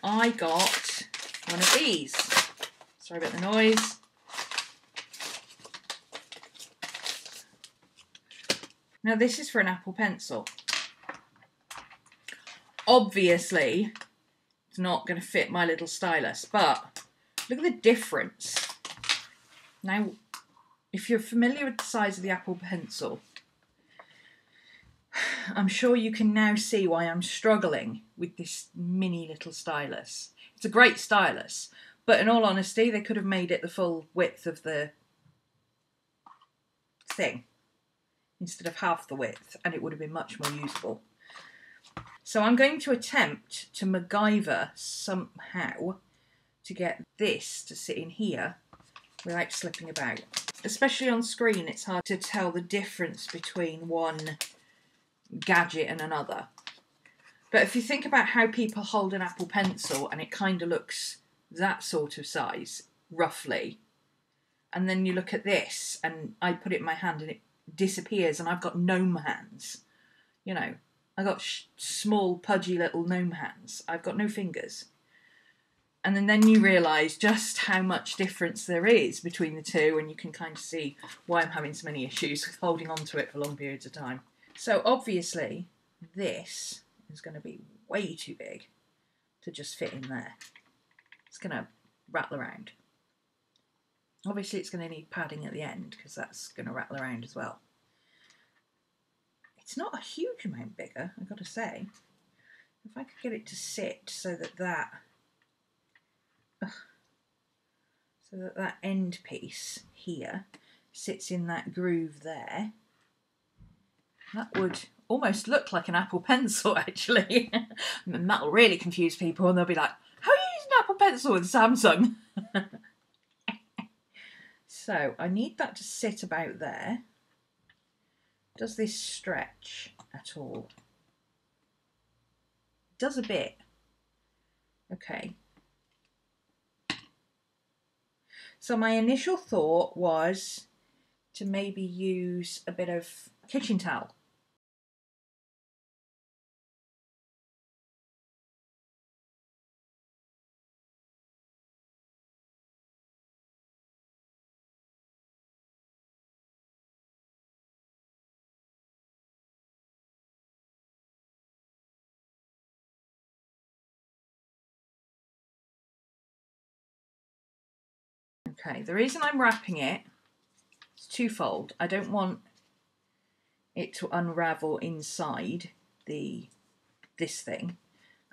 I got one of these. Sorry about the noise. Now this is for an Apple Pencil. Obviously, it's not going to fit my little stylus, but look at the difference. Now, if you're familiar with the size of the Apple Pencil, I'm sure you can now see why I'm struggling with this mini little stylus. It's a great stylus, but in all honesty, they could have made it the full width of the thing instead of half the width, and it would have been much more usable. So I'm going to attempt to MacGyver somehow to get this to sit in here without slipping about. Especially on screen, it's hard to tell the difference between one gadget and another. But if you think about how people hold an Apple Pencil and it kind of looks that sort of size, roughly, and then you look at this and I put it in my hand and it disappears and I've got gnome hands, you know, I got small pudgy little gnome hands, I've got no fingers. And then you realise just how much difference there is between the two, and you can kind of see why I'm having so many issues with holding on to it for long periods of time. So obviously this is going to be way too big to just fit in there. It's going to rattle around. Obviously it's going to need padding at the end because that's going to rattle around as well. It's not a huge amount bigger, I've got to say. If I could get it to sit so that that end piece here sits in that groove there, that would almost look like an Apple Pencil, actually. And that'll really confuse people and they'll be like, how are you using an Apple Pencil with Samsung? So I need that to sit about there. Does this stretch at all? It does a bit. Okay. So my initial thought was to maybe use a bit of kitchen towel. Okay, the reason I'm wrapping it is twofold. I don't want it to unravel inside this thing,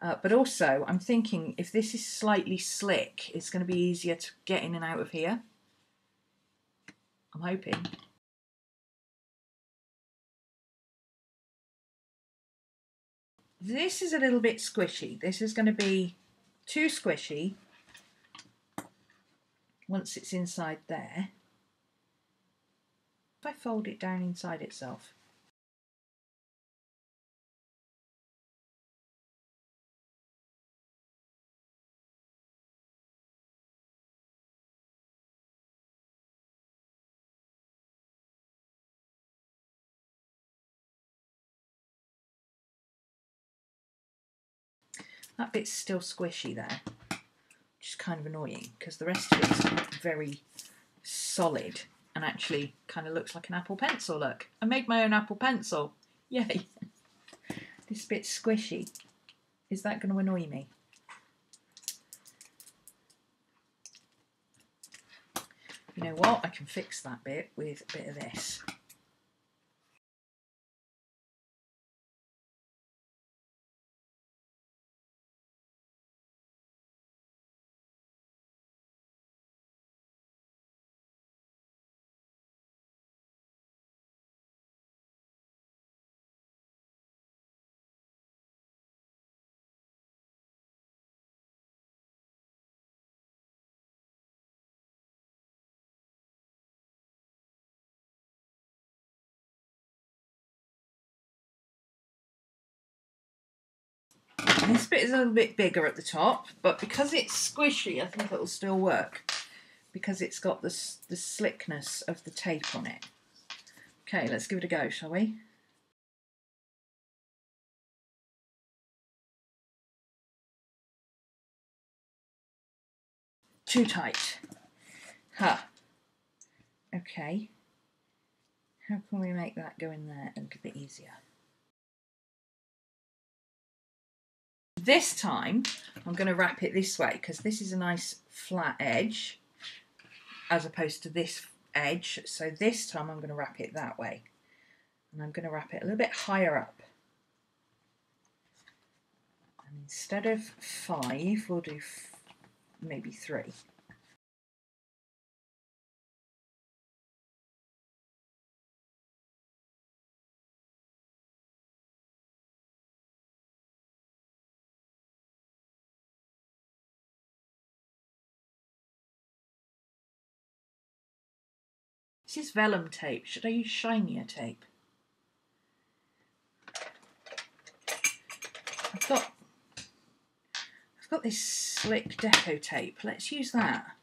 but also I'm thinking if this is slightly slick, it's going to be easier to get in and out of here. I'm hoping. This is a little bit squishy. This is going to be too squishy once it's inside there. If I fold it down inside itself. That bit's still squishy there, which is kind of annoying because the rest of it's very solid and actually kind of looks like an Apple Pencil. Look, I made my own Apple Pencil. Yay! This bit's squishy. Is that going to annoy me? You know what? I can fix that bit with a bit of this. This bit is a little bit bigger at the top, but because it's squishy, I think it'll still work because it's got the slickness of the tape on it. Okay, let's give it a go, shall we? too tight. Ha. Okay. How can we make that go in there a little bit easier? This time I'm going to wrap it this way because this is a nice flat edge as opposed to this edge. So this time I'm going to wrap it that way. And I'm going to wrap it a little bit higher up. And instead of 5, we'll do maybe 3. This is vellum tape. Should I use shinier tape? I've got this slick deco tape. Let's use that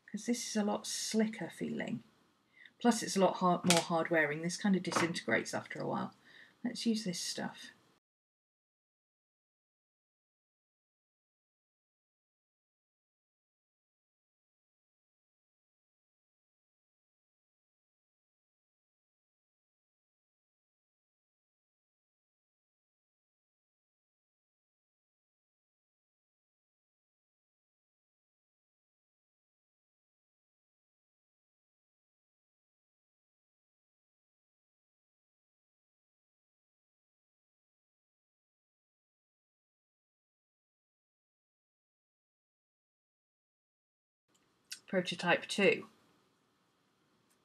because this is a lot slicker feeling. Plus it's a lot more hard wearing. This kind of disintegrates after a while. Let's use this stuff. Prototype 2.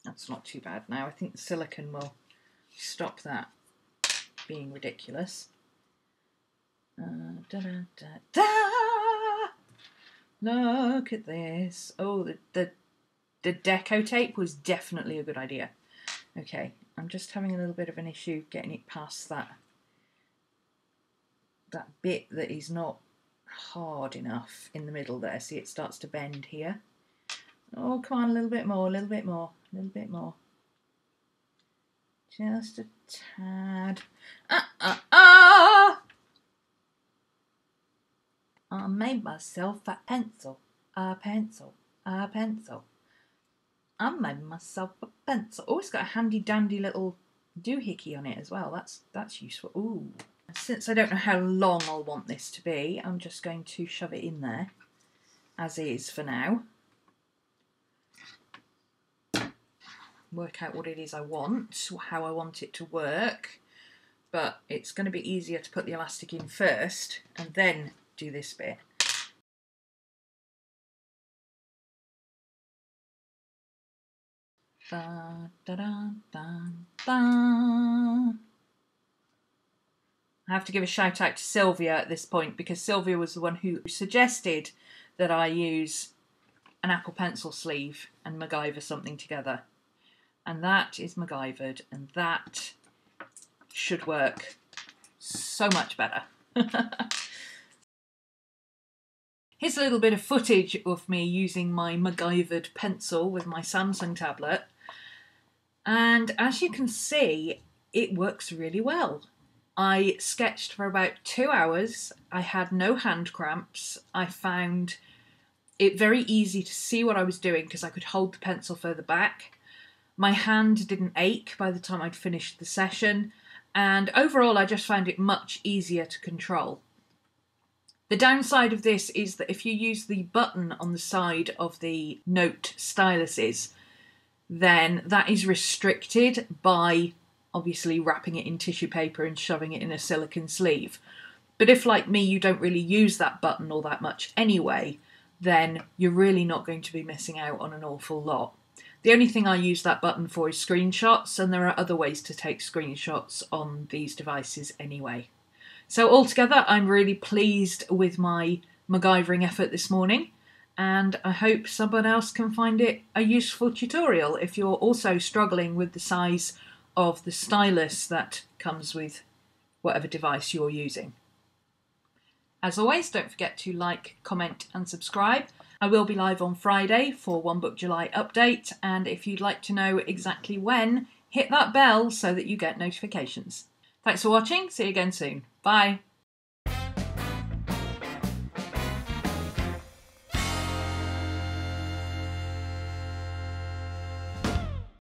That's not too bad now. I think the silicone will stop that being ridiculous. Da, da, da, da. Look at this. Oh, the deco tape was definitely a good idea. Okay, I'm just having a little bit of an issue getting it past that bit that is not hard enough in the middle there. See, it starts to bend here. Oh, come on, a little bit more, a little bit more, a little bit more. Just a tad. I made myself a pencil, a pencil, a pencil. I made myself a pencil. Oh, it's got a handy dandy little doohickey on it as well. That's useful. Ooh. Since I don't know how long I'll want this to be, I'm just going to shove it in there as is for now. Work out what it is I want, how I want it to work, but it's going to be easier to put the elastic in first and then do this bit. Da, da, da, da, da. I have to give a shout out to Sylvia at this point because Sylvia was the one who suggested that I use an Apple Pencil sleeve and MacGyver something together. And that is MacGyvered, and that should work so much better. Here's a little bit of footage of me using my MacGyvered pencil with my Samsung tablet. And as you can see, it works really well. I sketched for about 2 hours. I had no hand cramps. I found it very easy to see what I was doing because I could hold the pencil further back. My hand didn't ache by the time I'd finished the session, and overall I just found it much easier to control. The downside of this is that if you use the button on the side of the Note styluses, then that is restricted by obviously wrapping it in tissue paper and shoving it in a silicone sleeve. But if, like me, you don't really use that button all that much anyway, then you're really not going to be missing out on an awful lot. The only thing I use that button for is screenshots, and there are other ways to take screenshots on these devices anyway. So altogether, I'm really pleased with my MacGyvering effort this morning, and I hope someone else can find it a useful tutorial if you're also struggling with the size of the stylus that comes with whatever device you're using. As always, don't forget to like, comment and subscribe. I will be live on Friday for One Book July update, and if you'd like to know exactly when, hit that bell so that you get notifications. Thanks for watching, see you again soon. Bye!